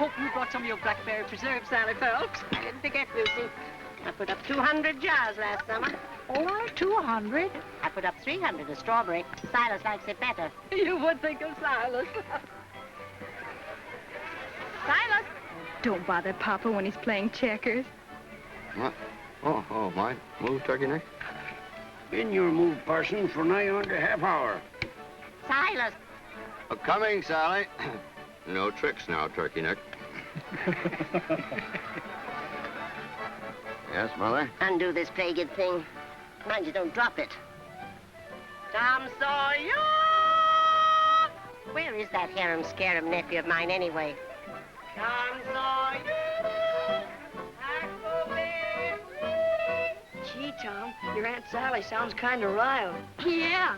hope you brought some of your blackberry preserves, Sally Phelps. I didn't forget, Lucy. I put up 200 jars last summer. Oh, 200? I put up 300 of strawberry. Silas likes it better. You would think of Silas. Silas! Don't bother Papa when he's playing checkers. What? Oh, mine. Move, turkey neck. Been your move, Parson, for nigh on to half hour. Silas! Coming, Sally. No tricks now, turkey neck. Yes, Mother? Undo this pagan thing. Mind you don't drop it. Tom Sawyer! Where is that harum-scarum nephew of mine anyway? Tom Sawyer! Gee, Tom, your Aunt Sally sounds kind of riled. Yeah.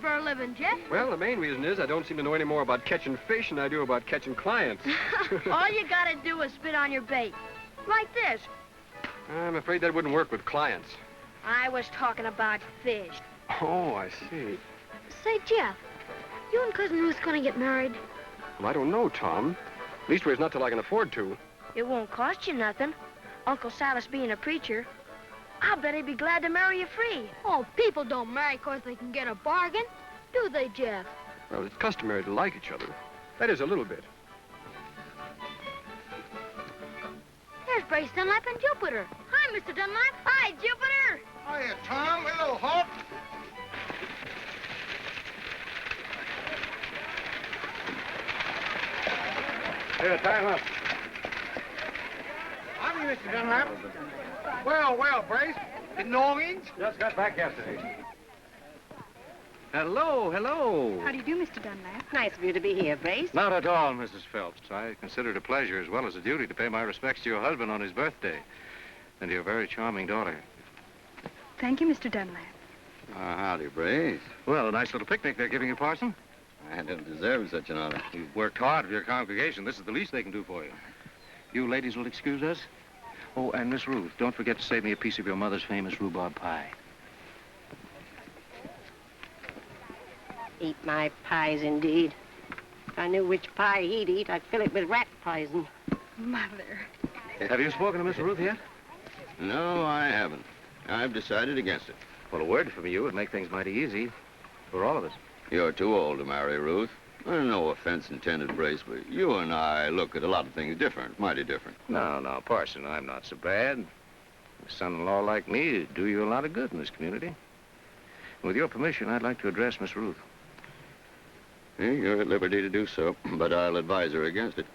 For a living, Jeff? Well, the main reason is I don't seem to know any more about catching fish than I do about catching clients. All you gotta do is spit on your bait. Like this. I'm afraid that wouldn't work with clients. I was talking about fish. Oh, I see. Say, Jeff, you and Cousin Ruth's gonna get married? Well, I don't know, Tom. Leastways, not till I can afford to. It won't cost you nothing. Uncle Silas being a preacher. I'll bet he'd be glad to marry you free. Oh, people don't marry 'cause they can get a bargain. Do they, Jeff? Well, it's customary to like each other. That is, a little bit. There's Brace Dunlap and Jupiter. Hi, Mr. Dunlap. Hi, Jupiter. Hiya, Tom. Hello, Hawk. Here, time up. I'm Mr. Dunlap. Well, Brace. Been longings? Just got back yesterday. Hello. How do you do, Mr. Dunlap? Nice of you to be here, Brace. Not at all, Mrs. Phelps. I consider it a pleasure as well as a duty to pay my respects to your husband on his birthday and to your very charming daughter. Thank you, Mr. Dunlap. Howdy, Brace. Well, a nice little picnic they're giving you, Parson. I don't deserve such an honor. You've worked hard for your congregation. This is the least they can do for you. You ladies will excuse us? Oh, and Miss Ruth, don't forget to save me a piece of your mother's famous rhubarb pie. Eat my pies, indeed. If I knew which pie he'd eat, I'd fill it with rat poison. Mother. Have you spoken to Miss Ruth yet? No, I haven't. I've decided against it. Well, a word from you would make things mighty easy for all of us. You're too old to marry, Ruth. No offense intended, Brace, but you and I look at a lot of things different, mighty different. No, Parson, I'm not so bad. A son-in-law like me would do you a lot of good in this community. With your permission, I'd like to address Miss Ruth. You're at liberty to do so, but I'll advise her against it.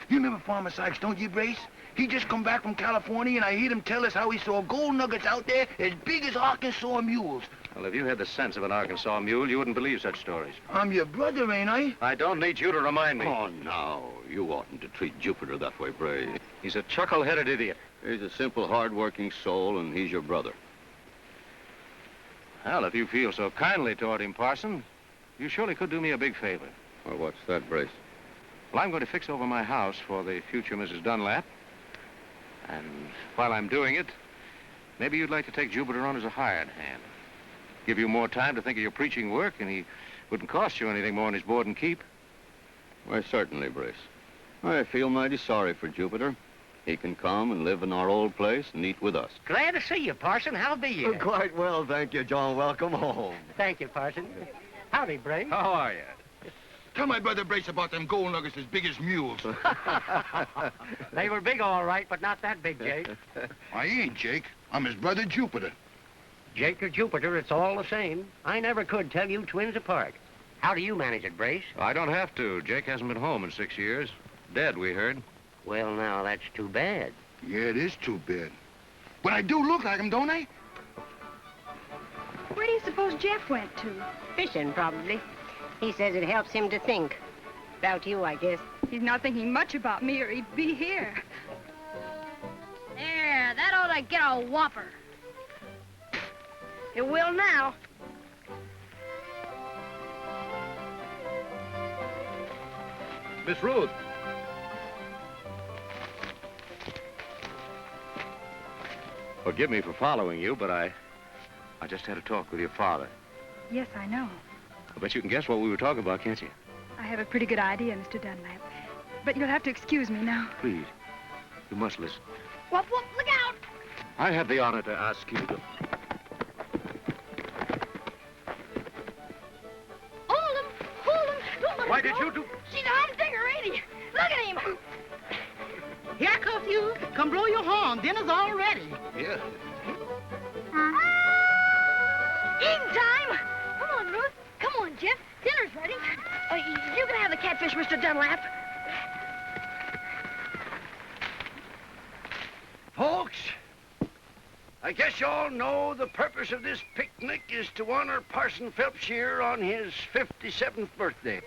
You remember Farmer Sykes, don't you, Brace? He just come back from California, and I heard him tell us how he saw gold nuggets out there as big as Arkansas mules. Well, if you had the sense of an Arkansas mule, you wouldn't believe such stories. I'm your brother, ain't I? I don't need you to remind me. Oh, no. You oughtn't to treat Jupiter that way, Brace. He's a chuckle-headed idiot. He's a simple, hard-working soul, and he's your brother. Well, if you feel so kindly toward him, Parson, you surely could do me a big favor. Well, what's that, Brace? Well, I'm going to fix over my house for the future Mrs. Dunlap. And while I'm doing it, maybe you'd like to take Jupiter on as a hired hand. Give you more time to think of your preaching work, and he wouldn't cost you anything more than his board and keep. Why, certainly, Brace. I feel mighty sorry for Jupiter. He can come and live in our old place and eat with us. Glad to see you, Parson. How be you? Quite well, thank you, John. Welcome home. Thank you, Parson. Howdy, Brace. How are you? Tell my brother Brace about them gold nuggets as big as mules. They were big, all right, but not that big, Jake. I ain't, Jake. I'm his brother Jupiter. Jake or Jupiter, it's all the same. I never could tell you twins apart. How do you manage it, Brace? I don't have to. Jake hasn't been home in 6 years. Dead, we heard. Well, now, that's too bad. Yeah, it is too bad. But I do look like him, don't I? Where do you suppose Jeff went to? Fishing, probably. He says it helps him to think. About you, I guess. He's not thinking much about me or he'd be here. There, that ought to get a whopper. It will now. Miss Ruth. Forgive me for following you, but I just had to talk with your father. Yes, I know. I bet you can guess what we were talking about, can't you? I have a pretty good idea, Mr. Dunlap. But you'll have to excuse me now. Please, you must listen. Whoop, whoop, look out! I have the honor to ask you to... Hold him! Hold him! Don't let Why him did go. you do... She's a humdinger, ain't he? Look at him! Here, curfew. Come blow your horn. Dinner's all ready. Yeah. Eating time! Come on, Ruth. Come on, Jeff. Dinner's ready. You can have the catfish, Mr. Dunlap. Folks, I guess you all know the purpose of this picnic is to honor Parson Phelps here on his 57th birthday.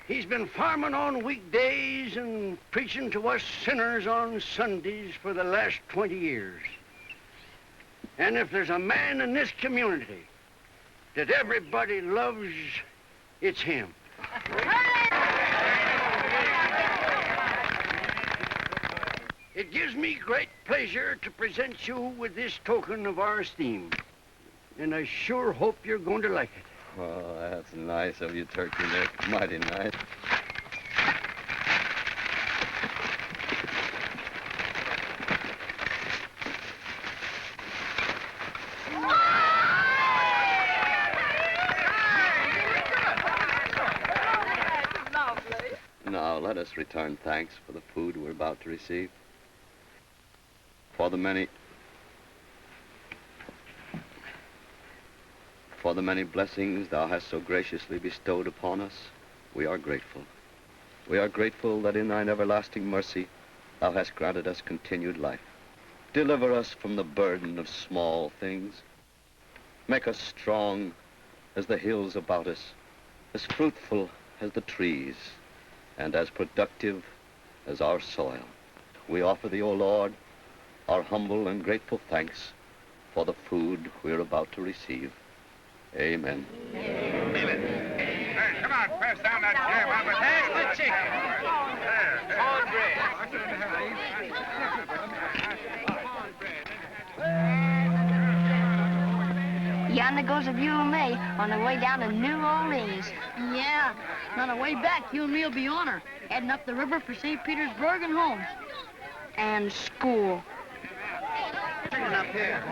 He's been farming on weekdays and preaching to us sinners on Sundays for the last 20 years. And if there's a man in this community that everybody loves, it's him. It gives me great pleasure to present you with this token of our esteem. And I sure hope you're going to like it. Oh, that's nice of you, Turkey Nick. Mighty nice. Now, let us return thanks for the food we're about to receive. For the many blessings thou hast so graciously bestowed upon us, we are grateful. We are grateful that in thine everlasting mercy thou hast granted us continued life. Deliver us from the burden of small things. Make us strong as the hills about us, as fruitful as the trees, and as productive as our soil. We offer thee, O Lord, our humble and grateful thanks for the food we're about to receive. Amen. Hey, come on, pass down that jam. Pass the chicken. Yonder goes a view of May on the way down to New Orleans. Yeah. On the way back, you and me'll be on her. Heading up the river for St. Petersburg and home. And school. Up here.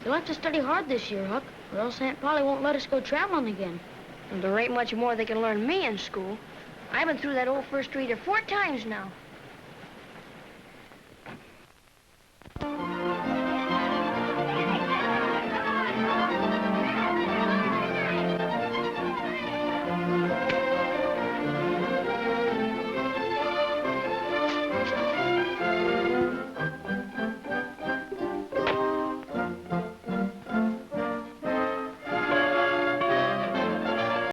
You'll have to study hard this year, Huck, or else Aunt Polly won't let us go traveling again. And there ain't much more they can learn me in school. I've been through that old first reader 4 times now.